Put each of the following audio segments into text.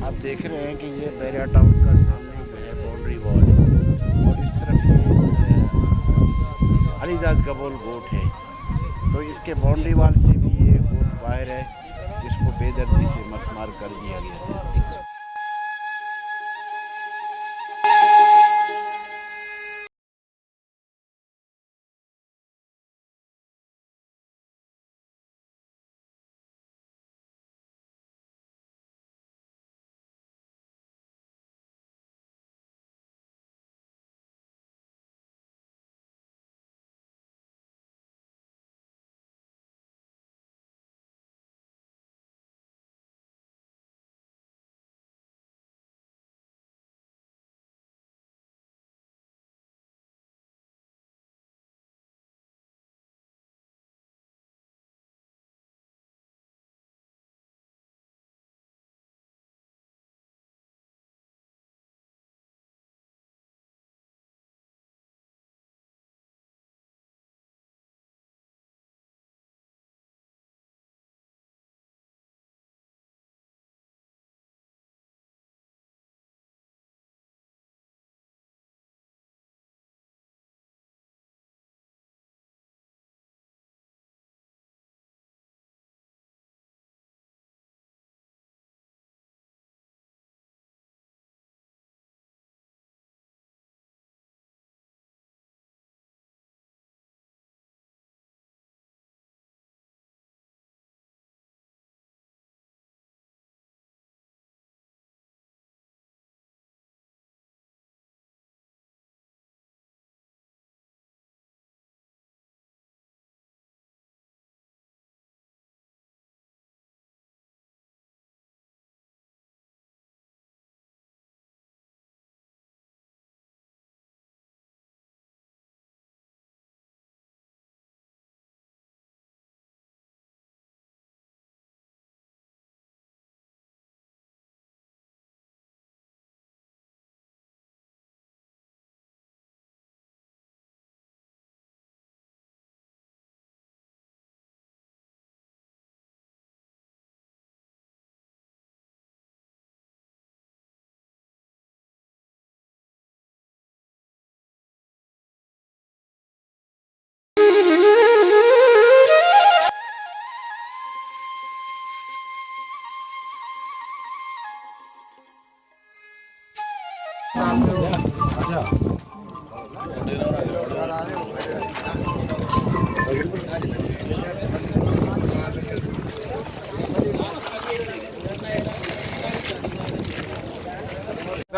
आप देख रहे हैं कि ये बैरिया टाउन का सामने जो है बाउंड्री वॉल है और इस तरफ ये अलीदाद गबोल गोट है। तो इसके बाउंड्री वॉल से भी ये गोट बाहर है, जिसको बेदर्दी से मसमार कर दिया गया है।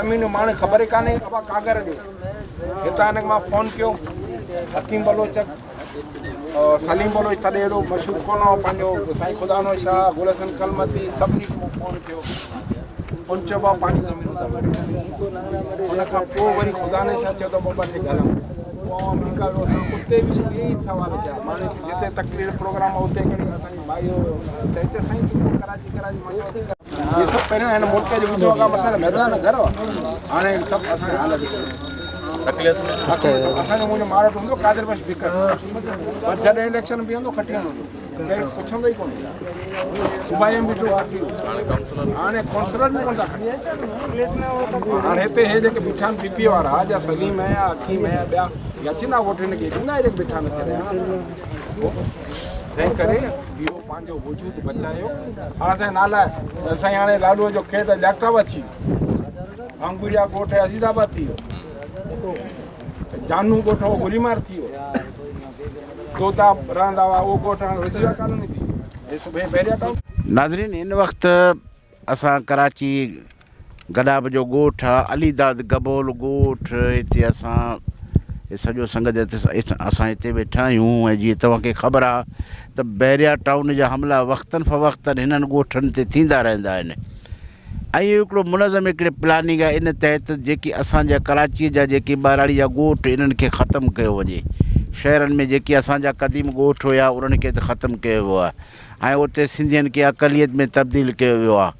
ज़मीन माने ख़बर काने अब कागर ॾियो हितां मां फ़ोन कयो हकीम बलोच सलीम बलोच तॾहिं एॾो मशहूरु कोन हो पंहिंजो साईं ख़ुदा शाह गुलसन कलमती सभिनी खे मां फ़ोन कयो उन चयो भाउ पंहिंजी ज़मीनूं था उन खां पोइ वरी ख़ुदा शाह चयो त बाबा खे ॻाल्हायूं उते बि इहे ई सवाल थिया माने जिते तकरीर प्रोग्राम आहे उते खणी असांजी भाई चए साईं तूं कराची इहे सभु पहिरियों हिन मुल्क जे विधो खां असांजा मैदान घर हाणे सभु असांखे हाल असांजो मुंहिंजो महाराज हूंदो कादिर बश फिकर पर जॾहिं इलेक्शन बि हूंदो खटी हूंदो केरु पुछंदो ई कोन सुभाणे बि खटी हाणे काउंसलर बि कोन था खणी हाणे हिते हे जेके बीठा आहिनि पीपी वारा या सलीम आहे या हकीम आहे ॿिया या चिना वोट हिनखे ॾींदा जेके बीठा न थिया तंहिं करे इहो पंहिंजो वजूद बचायो हाणे असांजे नाला साईं हाणे लालूअ जो खेत जागताबाद थी वियो अंगुरिया ॻोठ अज़ीज़ाबाद थी वियो जानू ॻोठ हो गुलीमार थी वियो तोता रहंदा हुआ उहो ॻोठ हाणे वज़ीरा कॉलोनी थी वियो बैरिया टाउन। नाज़रीन इन वक़्तु असां कराची गडाब जो ॻोठ आहे अलीदाद गबोल ॻोठ हिते असां सॼो संगत असां हिते वेठा आहियूं ऐं जीअं तव्हांखे ख़बर आहे त बैरिया टाउन जा हमला वक़्तन फ़वक़्तन हिननि ॻोठनि ते थींदा रहंदा आहिनि ऐं इहो हिकिड़ो मुनज़म हिकिड़े प्लानिंग आहे इन तहत जेकी असांजा कराचीअ जा जेके ॿाराड़ी जा ॻोठ इन्हनि खे ख़तमु कयो वञे शहरनि में जेके असांजा क़दीम ॻोठ हुया उन्हनि खे त ख़तमु कयो वियो आहे ऐं उते सिंधियुनि खे अक़लियत में तब्दील कयो वियो आहे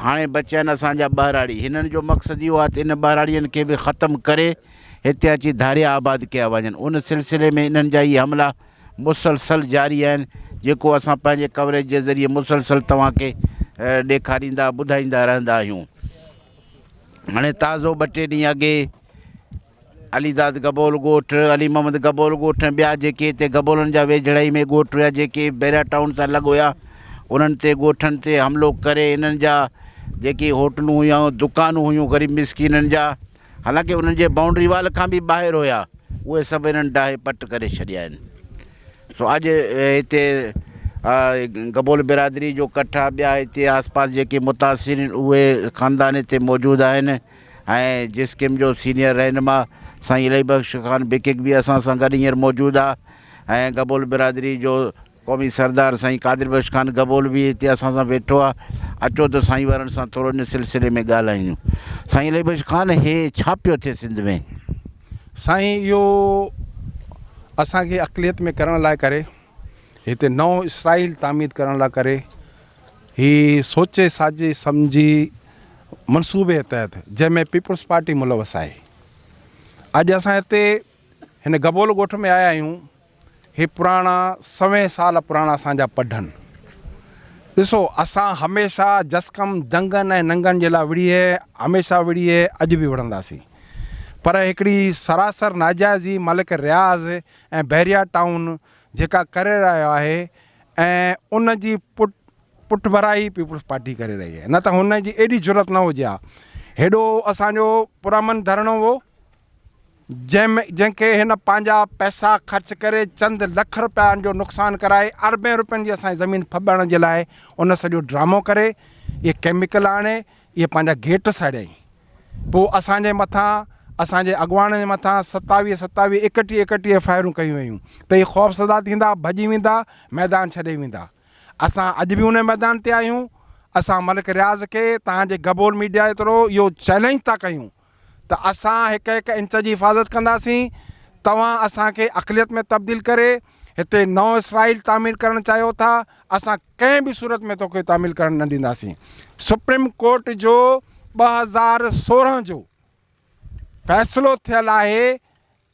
हाणे बचिया आहिनि असांजा ॿाराड़ी हिननि जो मक़सदु इहो आहे त इन ॿाराड़ियुनि खे बि ख़तमु करे हिते अची धारिया आबाद कया वञनि उन सिलसिले में इन्हनि जा इहे हमला मुसलसल जारी आहिनि जेको असां पंहिंजे कवरेज जे ज़रिए मुसलसल तव्हांखे ॾेखारींदा ॿुधाईंदा रहंदा आहियूं। हाणे ताज़ो 2-3 ॾींहं अॻे अलीदाद गबोल ॻोठ, अली मोहम्मद गबोल ॻोठ ऐं ॿिया जेके हिते गबोलनि जा वेझड़ाई में ॻोठ हुया जेके बैरिया टाउन सां लॻ हुया, उन्हनि ते ॻोठनि ते हमिलो करे इन्हनि जा जेकी होटलूं हुयूं, दुकानूं हुयूं ग़रीब मिसकिननि जा, हालांकि उन्हनि जे बाउंड्री वाल खां बि ॿाहिरि हुया, उहे सभु इन्हनि डाहे पट करे छॾिया आहिनि। सो अॼु हिते गबोल बिरादरी जो कट्ठा ॿिया हिते आसपास जेके मुतासिर उहे ख़ानदान हिते मौजूदु आहिनि ऐं जिस्किम जो सीनियर रहनुमा साईं इलाही बख़्श ख़ान बिकिक बि असां सां गॾु हींअर मौजूदु आहे ऐं गबोल बिरादरी जो क़ौमी सरदार साईं कादिर बख़्श ख़ान गबोल बि हिते असां सां वेठो आहे। अचो त साईं वारनि सां थोरो इन सिलसिले में ॻाल्हायूं। साईं इलाही बख़्श ख़ान हे छा पियो थिए सिंध में? साईं इहो असांखे अक़लियत में करण लाइ करे हिते नओं इसराइल तामीर करण लाइ करे ही सोचे साजे सम्झी मनसूबे तहत जंहिंमें पीपल्स पार्टी मुलवस आहे। अॼु असां हिते हिन गबोल ॻोठ में आया आहियूं। हे पुराणा 100 साल पुराणा असांजा पढ़नि। ॾिसो असां हमेशह जसकम दंगनि ऐं नंगनि जे लाइ विड़िए हमेशह विड़िए अॼु बि विढ़ंदासीं, पर हिकिड़ी सरासर नाजाइज़ी मलिक रियाज़ ऐं बैरिया टाउन जेका करे रहियो आहे ऐं उन जी पुठभराई पीपल्स पार्टी करे रही आहे, न त हुन जी एॾी ज़रूरत न हुजे हा। हेॾो असांजो पुरमन धरणो हो जंहिंखे हिन पंहिंजा पैसा ख़र्च करे चंद लख रुपयनि जो नुक़सानु कराए अरबें रुपयनि जी असांजी ज़मीन फॿण जे लाइ उन सॼो ड्रामो करे इहे केमिकल आणे इहे पंहिंजा गेट साड़ियईं। पोइ असांजे मथां असांजे अॻुवान जे मथां 27 31 फायरूं कयूं वयूं त इहे ख़ौफ़ज़दा थींदा, भॼी वेंदा, मैदान छॾे वेंदा। असां अॼु बि उन मैदान ते आहियूं। असां मलिक रियाज़ खे तव्हांजे गबोल मीडिया एतिरो इहो चैलेंज था कयूं त असां हिकु इंच जी हिफ़ाज़त कंदासीं। तव्हां असांखे अक़लियत में तब्दील करे हिते नओं इसराइल तामीर करणु चाहियो था, असां कंहिं बि सूरत में तोखे तामीर करणु न ॾींदासीं। सुप्रीम कोर्ट जो 2016 जो फ़ैसिलो थियलु आहे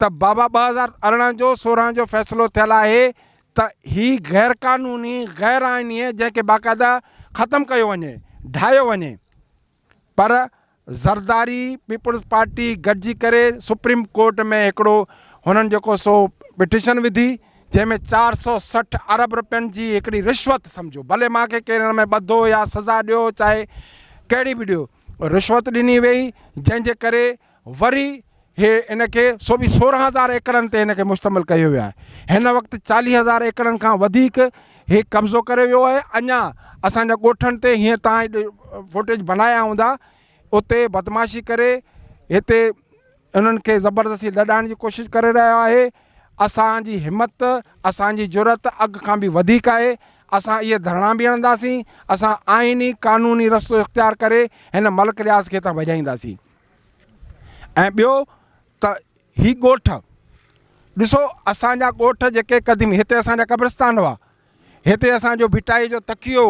त बाबा 2018 जो 16 जो फ़ैसिलो थियलु आहे त ही गैर क़ानूनी गैर आइनी जंहिंखे बाक़ाइदा ख़तमु कयो वञे, ढाहियो वञे। पर ज़रदारी पीपल्स पार्टी गॾिजी करे सुप्रीम कोर्ट में हिकिड़ो हुननि जेको सो पिटिशन विधी जंहिंमें 460 अरब रुपयनि जी हिकिड़ी रिश्वत सम्झो, भले मूंखे केरु हिन में ॿधो या सज़ा ॾियो चाहे कहिड़ी बि ॾियो, रिश्वत ॾिनी वई जंहिंजे करे वरी हे इनखे सो बि 16,000 एकड़नि ते हिनखे मुश्तमिल कयो वियो आहे। हिन वक़्तु 40,000 एकड़नि खां वधीक हे कब्ज़ो करे वियो आहे। अञा असांजा ॻोठनि ते हीअं तव्हां फुटेज बनाया हूंदा, उते बदमाशी करे हिते उन्हनि खे ज़बरदस्ती लॾाइण जी कोशिशि करे रहियो आहे। असांजी हिमत असांजी ज़रूरत अॻु खां बि वधीक आहे। असां इहे धरणा बि हणंदासीं, असां आइनी क़ानूनी रस्तो इख़्तियार करे हिन मलिक रियाज़ खे त भॼाईंदासीं। ऐं ॿियो त ही ॻोठ ॾिसो, असांजा ॻोठ जेके क़दीम हिते असांजा क़ब्रिस्तान हुआ, हिते असांजो भिटाई जो तकियो,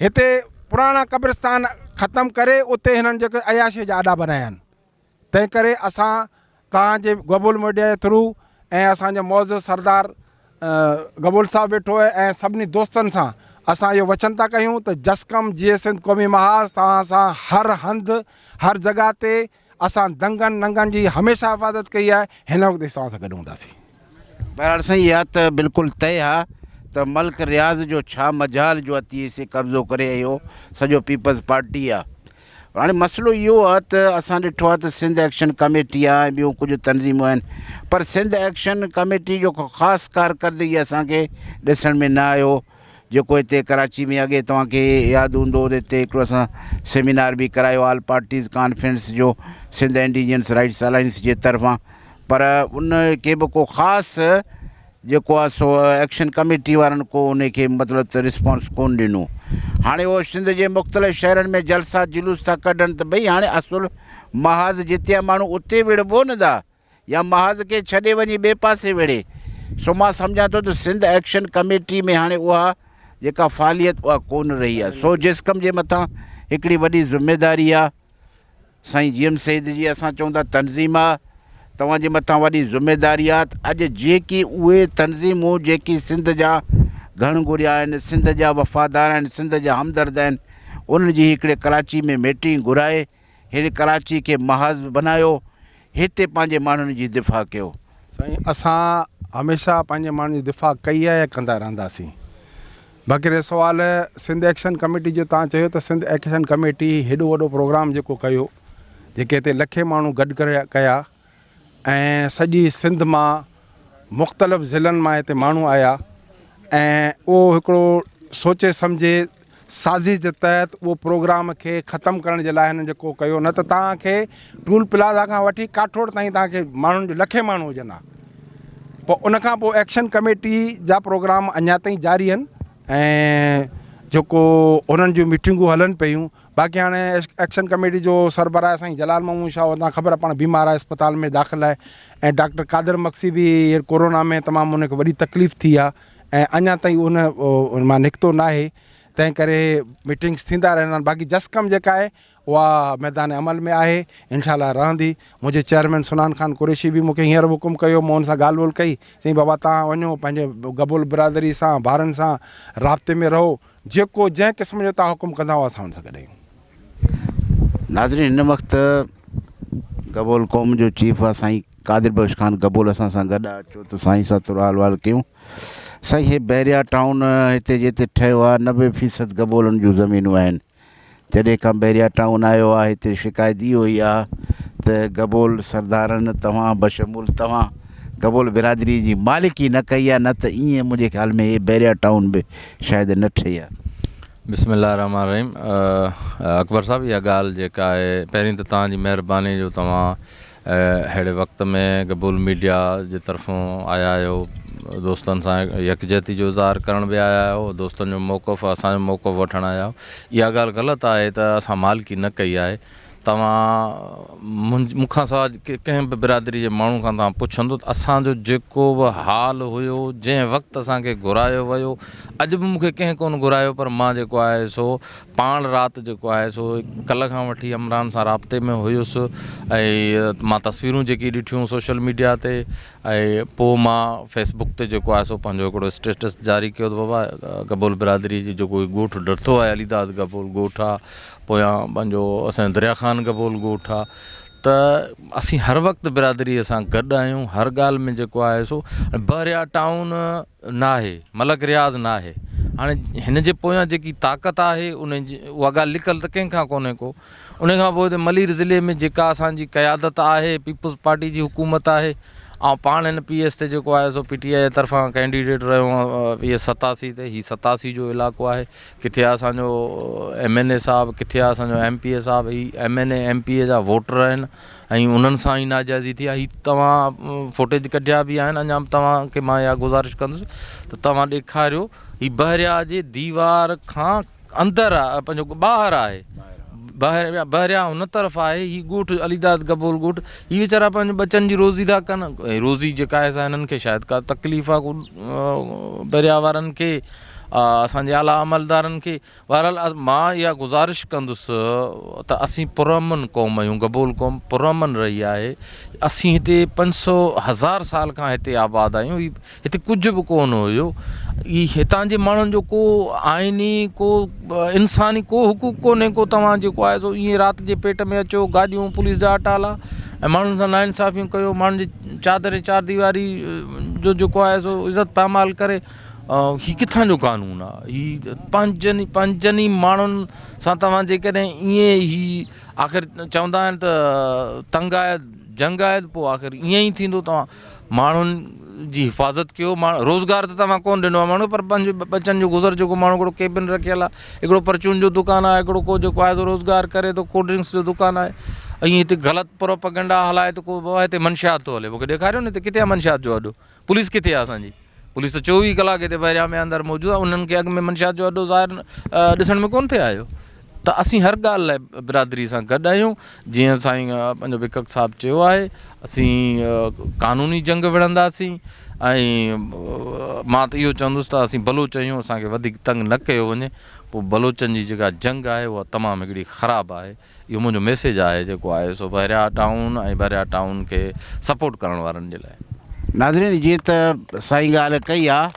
हिते पुराणा क़ब्रिस्तान ख़तमु करे उते हिननि जेके अयाशी जा आॾा बनाया आहिनि। तंहिं करे असां तव्हांजे गबोल मीडिया जे थ्रू ऐं असांजो मौज़ सरदार गबोल साहिबु वेठो आहे ऐं सभिनी दोस्तनि सां असां इहो वचन था कयूं त जसकम जीअं सिंध क़ौमी महाज़ तव्हां सां हर हंधि हर जॻह ते असां दंगनि नंगनि जी हमेशह हिफ़ाज़त कई आहे। हिन वक़्तु तव्हां सां गॾु हूंदासीं। बहरहाल साईं इहा त बिल्कुलु तय आहे त मलिक रियाज़ जो छा मजाल जो अती से कब्ज़ो करे इहो सॼो पीपल्स पार्टी आहे। हाणे मसइलो इहो आहे त असां ॾिठो आहे त सिंध एक्शन कमेटी आहे ऐं ॿियूं कुझु तनज़ीमूं आहिनि, पर सिंध एक्शन कमेटी जो को ख़ासि कारकर्दगी असांखे ॾिसण में न आयो। जेको हिते कराची में अॻे तव्हांखे यादि हूंदो हिते हिकिड़ो असां सेमिनार बि करायो ऑल पार्टीज़ कॉन्फ्रेंस जो सिंध इंडिजिनस राइट्स अलायंस जे तरफ़ां, पर उन खे बि को ख़ासि जेको आहे सो एक्शन कमेटी वारनि को उनखे मतिलबु त रिस्पॉन्स कोन ॾिनो। हाणे उहो सिंध जे मुख़्तलिफ़ शहरनि में जलसा जुलूस था कढनि त भई हाणे असुलु महाज़ जिते आहे माण्हू उते विढ़बो न था या महाज़ खे छॾे वञी ॿिए पासे विढ़े। सो मां सम्झां थो त सिंध एक्शन कमेटी में हाणे उहा जेका फ़ालियत उहा कोन रही आहे। सो जिस्कम जे मथां हिकिड़ी वॾी ज़िमेदारी आहे। साईं जीएम सईद जी असां चऊं था तनज़ीम आहे, तव्हांजे मथां वॾी ज़िमेदारी आहे। अॼु जेकी उहे तनज़ीमूं जेकी सिंध जा घणगुरिया आहिनि, सिंध जा वफ़ादार आहिनि, सिंध जा हमदर्द आहिनि, उन्हनि जी हिकिड़े कराची में मीटिंग घुराए हेॾे कराची खे महाज़ बनायो, हिते पंहिंजे माण्हुनि जी दिफ़ा कयो? साईं, असां हमेशह पंहिंजे माण्हुनि जी दिफ़ा कई आहे, कंदा रहंदासीं। बाक़ी रहियो सुवाल सिंध एक्शन कमेटी जो, तव्हां चयो त सिंध एक्शन कमेटी हेॾो वॾो प्रोग्राम जेको कयो, जेके हिते लखे माण्हू गॾु कया ऐं सॼी सिंध मां मुख़्तलिफ़ ज़िलनि मां हिते माण्हू आया ऐं उहो हिकिड़ो सोचे सम्झे साज़िश जे तहत उहो प्रोग्राम खे ख़तमु करण जे लाइ हिन जेको कयो। न त तव्हांखे टूल प्लाज़ा खां वठी काठोड़ ताईं तव्हांखे माण्हुनि जो लखे माण्हू हुजनि हा। पोइ उनखां पोइ एक्शन कमेटी जा प्रोग्राम अञा ताईं जारी आहिनि ऐं जेको उन्हनि जूं मीटिंगूं हलनि पियूं। बाक़ी हाणे एक्शन कमेटी जो सरबराह साईं जलाल महमूद शाह, तव्हां ख़बर आहे पाण बीमार आहे, अस्पताल में दाख़िल आहे ऐं डॉक्टर कादिर मक्सी बि कोरोना में तमामु उनखे वॾी तकलीफ़ थी आहे ऐं अञा ताईं उन मां निकितो न आहे। तंहिं करे मीटिंग्स थींदा रहंदा आहिनि। बाक़ी जसकम जेका आहे उहा मैदान अमल में आहे, इंशाल्लाह रहंदी। मुंहिंजे चेयरमैन सुनान ख़ान कुरैशी बि मूंखे हींअर हुकुम कयो, मां हुन सां ॻाल्हि ॿोल कई, चई बाबा तव्हां वञो पंहिंजे गबोल बिरादरी सां ॿारनि सां राब्ते में रहो, जेको जंहिं क़िस्म जो तव्हां हुकुम कंदा हुआ असां हुन सां गॾु आहियूं। नाज़रीन, हिन वक़्तु गबोल क़ौम जो चीफ आहे साईं कादिर बख्श ख़ान गबोल असां सां गॾु आहे। अचो त साईं सां थोरो हाल वाल कयूं। साईं, हे बैरिया टाउन हिते जिते ठहियो आहे 90% गबोलनि जूं ज़मीनूं आहिनि। जॾहिं खां बैरिया टाउन आयो आहे हिते शिकायत इहो ई आहे त गबोल सरदारनि तव्हां बशमूल तव्हां गबोल बिरादरी जी मालिकी न कई आहे, न त ईअं मुंहिंजे ख़्याल में हे बैरिया टाउन बि शायदि न ठही आहे। बिस्मिल्लाह रहमान रहीम। अकबर साहब, इहा ॻाल्हि जेका आहे, पहिरीं त तव्हांजी महिरबानी जो तव्हां अहिड़े वक़्त में गबोल मीडिया जे तरफ़ों आया आहियो, दोस्तनि सां यकजहती जो इज़हार करण बि आया आहियो, दोस्तनि जो मौक़िफ़ असांजो मौक़िफ़ वठणु आया आहियो। इहा ॻाल्हि ग़लति आहे त असां मालिकी न कई आहे। तव्हां मूंखां सवाइ कंहिं बि बिरादरी जे माण्हू खां तव्हां पुछंदो त असांजो जेको बि हाल हुयो, जंहिं वक़्तु असांखे घुरायो वियो, अॼु बि मूंखे कंहिं कोन घुरायो, पर मां जेको आहे सो पाण राति जेको आहे सो कल्ह खां वठी इमरान सां राब्ते में हुयुसि ऐं मां तस्वीरूं जेकी ॾिठियूं सोशल मीडिया ते ऐं पोइ मां फेसबुक ते जेको आहे सो पंहिंजो हिकिड़ो स्टेटस जारी कयो त बाबा गबोल बिरादरी जी जेको ॻोठु डरतो आहे अलीदाद गबोल ॻोठु आहे, पोयां पंहिंजो असांजो दरिया ख़ान गबोल ॻोठु आहे, त असीं हर वक़्तु बिरादरीअ सां गॾु आहियूं। हर ॻाल्हि में जेको आहे सो बैरिया टाउन न आहे, मलक रियाज़ न आहे। हाणे हिन जे पोयां जेकी ताक़त आहे उन जी उहा ॻाल्हि लिकल त कंहिंखां कोन्हे को। उन खां पोइ हिते मलीर ज़िले में जेका असांजी क़यादत आहे, पीपुल्स पार्टी जी हुकूमत आहे, ऐं पाण हिन PS ते जेको आहे सो PTI जे तरफ़ां कैंडिडेट रहियो आहे PS 87 ते। हीअ 87 जो इलाइक़ो आहे। किथे आहे असांजो MNA साहिबु, किथे आहे असांजो MPA साहिबु। हीअ MNA MPA जा वोटर आहिनि ऐं उन्हनि सां ई नाजाइज़ी थी आहे। हीअ तव्हां फुटेज कढिया बि आहिनि, अञा तव्हांखे मां इहा गुज़ारिश कंदुसि त तव्हां ॾेखारियो। हीअ बहरिया जे दीवार खां अंदरि आहे, पंहिंजो ॿाहिरि आहे, बहरिया हुन तरफ़ आहे। हीअ ॻोठु अलीदाद गबोल ॻोठु, हीअ वीचारा पंहिंजे बचनि जी रोज़ी था कनि ऐं रोज़ी जेका आहे सा हिननि खे शायदि का तकलीफ़ आहे को बहरिया वारनि खे, असांजे आला अमलदारनि खे। बहरहाल मां इहा गुज़ारिश कंदुसि त असीं पुरअमन क़ौम आहियूं, गबोल क़ौम पुरअमन रही आहे। असीं हिते 500,000 साल खां हिते आबाद आहियूं। हिते कुझु बि कोन हुयो। हितां जे माण्हुनि जो को आइनी को इंसानी को हुक़ूक़ कोन्हे को। तव्हां जेको आहे सो ईअं राति जे पेट में अचो, गाॾियूं पुलिस जा अटाला ऐं माण्हुनि सां नाइंसाफ़ियूं कयो, माण्हुनि जी चादर चार दीवारी जो जेको आहे सो इज़त पामाल करे। हीअ किथां जो कानून आहे? हीअ पंजनि माण्हुनि सां तव्हां जेकॾहिं ईअं ई आख़िर चवंदा आहिनि त तंग आहे जंग आहे, पोइ आख़िर ईअं ई थींदो। तव्हां माण्हुनि जी हिफ़ाज़त कयो। रोज़गार त तव्हां कोन ॾिनो आहे माण्हू, पर पंहिंजे बचनि जो गुज़र जेको माण्हू हिकिड़ो केबिन रखियल आहे, हिकिड़ो परचून जो दुकानु आहे, हिकिड़ो को जेको आहे रोज़गार करे थो, कोल्ड ड्रिंक्स जो दुकानु आहे। ऐं हिते ग़लति प्रोपेगेंडा हलाए त को हिते मंशियात थो हले। मूंखे ॾेखारियो न हिते किथे आहे मंशियात जो अॾो? पुलिस किथे आहे असांजी? पुलिस त 24 कलाक हिते बहरिया में अंदरि मौजूदु आहे। उन्हनि खे अॻु में मंशियात जो अॾो ज़ाहिर ॾिसण में कोन थिए आयो। त असीं हर ॻाल्हि लाइ बिरादरी सां गॾु आहियूं। जीअं साईं पंहिंजो विकक साहिबु चयो आहे, असीं क़ानूनी जंग विढ़ंदासीं ऐं मां त इहो चवंदुसि त असीं बलोच आहियूं, असांखे वधीक तंग न कयो वञे। पोइ बलोचनि जी जेका जंग आहे उहा तमामु हिकिड़ी ख़राबु आहे। इहो मुंहिंजो मैसेज आहे जेको आहे सो बहरिया टाउन ऐं बहरिया टाउन खे सपोर्ट करण वारनि जे लाइ। नाज़रीन, जीअं त साईं ॻाल्हि कई आहे,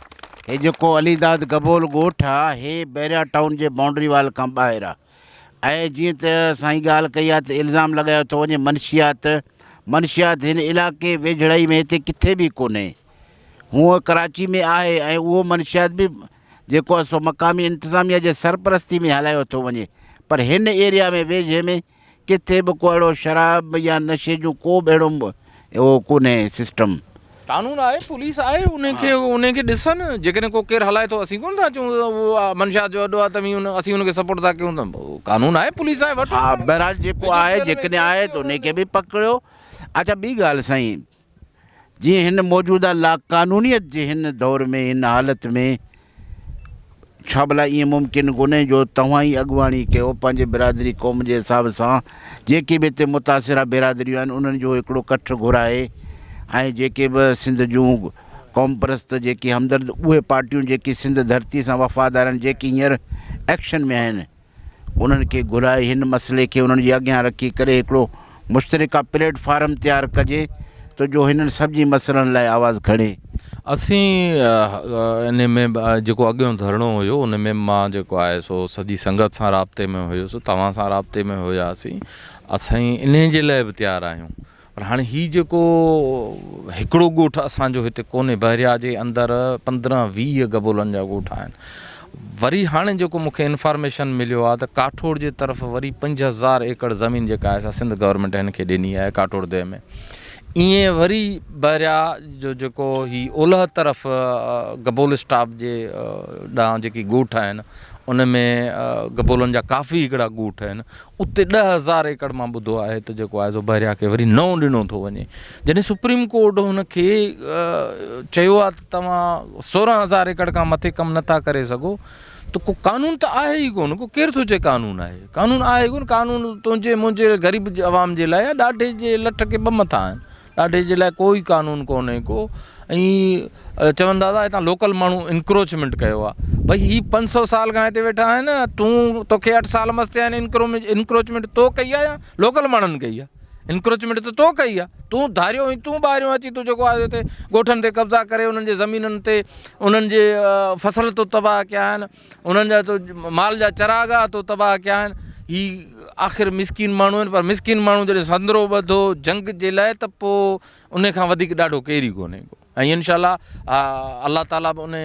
हे जेको अलीदाद गबोल ॻोठु आहे, हे बैरिया टाउन जे बाउंड्री वाल खां ॿाहिरि आहे ऐं जीअं त साईं ॻाल्हि कई आहे त इल्ज़ाम लॻायो थो वञे मनशियात हिन इलाइक़े वेझड़ाई में हिते किथे बि कोन्हे। हूअं कराची में आहे ऐं उहो मनशियात बि जेको आहे सो मक़ामी इंतिज़ामिया जे सरपरस्ती में हलायो थो वञे, पर हिन एरिया में वेझे में किथे बि को अहिड़ो शराब या नशे जूं को बि अहिड़ो उहो कोन्हे सिस्टम। कानून आहे, पुलिस आहे, उनखे ॾिसनि। जेकॾहिं को केरु हलाए थो असीं कोन था चऊं उहो मनशियात जो अॾो आहे त असीं उनखे सपोर्ट था कयूं, त कानून आहे, पुलिस आहे, वठो। हा, बहरहाल जेको आहे जेकॾहिं आहे त उनखे बि पकड़ियो। अच्छा, ॿी ॻाल्हि साईं, जीअं हिन मौजूदा लाक़ानूनीअत जे हिन दौर में, हिन हालत में, छा भला ईअं मुमकिन कोन्हे जो तव्हां ई अॻुवाणी कयो पंहिंजे बिरादरी क़ौम जे हिसाब सां, जेके बि हिते मुतासिरा बिरादरियूं आहिनि उन्हनि जो हिकिड़ो कठ घुराए, ऐं जेके बि सिंध जूं क़ौम परस्त जेके हमदर्द उहे पार्टियूं जेकी सिंध धरती सां वफ़ादार आहिनि, जेकी हींअर एक्शन में आहिनि, उन्हनि खे घुराए हिन मसइले खे उन्हनि जे अॻियां रखी करे हिकिड़ो मुश्तरिका प्लेटफार्म तयारु कजे त जो हिननि सभिनी मसइलनि लाइ आवाज़ु खणे। असीं इन में जेको अॻियों धरणो हुयो उन में मां जेको आहे सो सॼी संगत सां राब्ते में हुयुसि, तव्हां सां राब्ते में हुयासीं। असां इन जे लाइ बि तयारु आहियूं, पर हाणे हीउ जेको हिकिड़ो ॻोठु असांजो हिते कोन्हे, बहरिया जे अंदरि 15-20 गबोलनि जा ॻोठ आहिनि। वरी हाणे जेको मूंखे इंफॉर्मेशन मिलियो आहे त काठोड़ जे तरफ़ वरी 5000 एकड़ ज़मीन जेका आहे सिंध गवर्नमेंट हिन खे ॾिनी आहे काठोड़ दे में। ईअं वरी बहरिया जो जेको ही ओलह तरफ़ गबोल स्टाफ जे ॾांहुं जेकी ॻोठ आहिनि उन में गबोलनि जा काफ़ी हिकिड़ा ॻोठ आहिनि, उते 10,000 एकड़ मां ॿुधो आहे त जेको आहे सो बहरिया खे वरी नओं ॾिनो थो वञे। जॾहिं सुप्रीम कोर्ट हुनखे चयो आहे त तव्हां 16,000 एकड़ खां मथे कमु नथा करे सघो, त को कानून त आहे ई कोन, को केरु थो चए कानून आहे, कानून आहे कोन। कानून तुंहिंजे मुंहिंजे ग़रीब आवाम जे लाइ ॾाढे जे लठ खे ॿ मथा आहिनि, ॾाढे जे लाइ कोई कानून कोन्हे को। ऐं चवनि दादा हितां लोकल माण्हू इंक्रोचमेंट कयो आहे, भई ही 500 साल खां हिते वेठा आहिनि, तोखे 8 साल मस्ते आहिनि, इंक्रोचमेंट तो कई आहे या लोकल माण्हुनि कई आहे? इंक्रोचमेंट त तो कई आहे, तूं धारियो हुई, तूं ॿाहिरियों अची तूं जेको आहे हिते ॻोठनि ते कब्ज़ा करे उन्हनि जे ज़मीननि ते उन्हनि जे फसल तो तबाह कया आहिनि, उन्हनि जा तो माल जा चरागाह तो तबाह कया आहिनि। ही आख़िर मिसकिन माण्हू आहिनि, पर मिसकिन माण्हू जॾहिं संदरो ॿधो जंग जे लाइ त पोइ उन खां वधीक ॾाढो केरु ई कोन्हे को। ऐं इनशाला अल्लाह ताला बि उन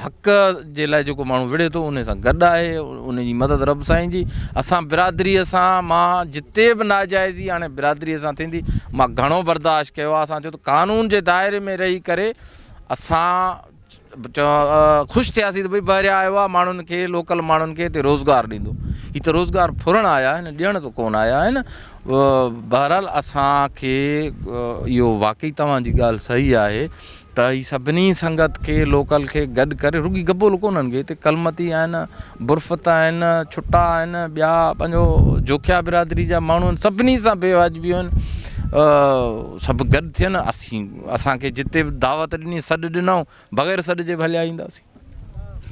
हक़ जे लाइ जेको माण्हू विढ़े थो उन सां गॾु आहे, उन जी मदद रब साईं जी। असां बिरादरीअ सां, मां जिते बि नाजाइज़ी हाणे बिरादरीअ सां थींदी मां घणो बर्दाश्त कयो आहे। असां चयो त कानून जे दाइरे में रही करे असां ख़ुशि थियासीं त भई ॿाहिरियां आयो आहे, माण्हुनि खे लोकल माण्हुनि खे हिते रोज़गारु ॾींदो। हीअ त रोज़गारु फुरण आया आहिनि, ॾियण त कोन आया आहिनि। बहरहाल असांखे इहो वाक़ई तव्हांजी ॻाल्हि सही आहे त ही सभिनी संगत खे लोकल खे गॾु करे, रुॻी गबोल कोन्हनि खे, हिते कलमती आहिनि, बुरफ़त आहिनि, छुटा आहिनि, ॿिया पंहिंजो जोखिया बिरादरी जा माण्हू आहिनि, सभिनी सां बेवाजिबियूं आहिनि। सभु गॾु थियनि, असांखे जिते बि दावत ॾिनी, सॾु ॾिनऊं, बग़ैर सॾ जे बि हलिया ईंदासीं।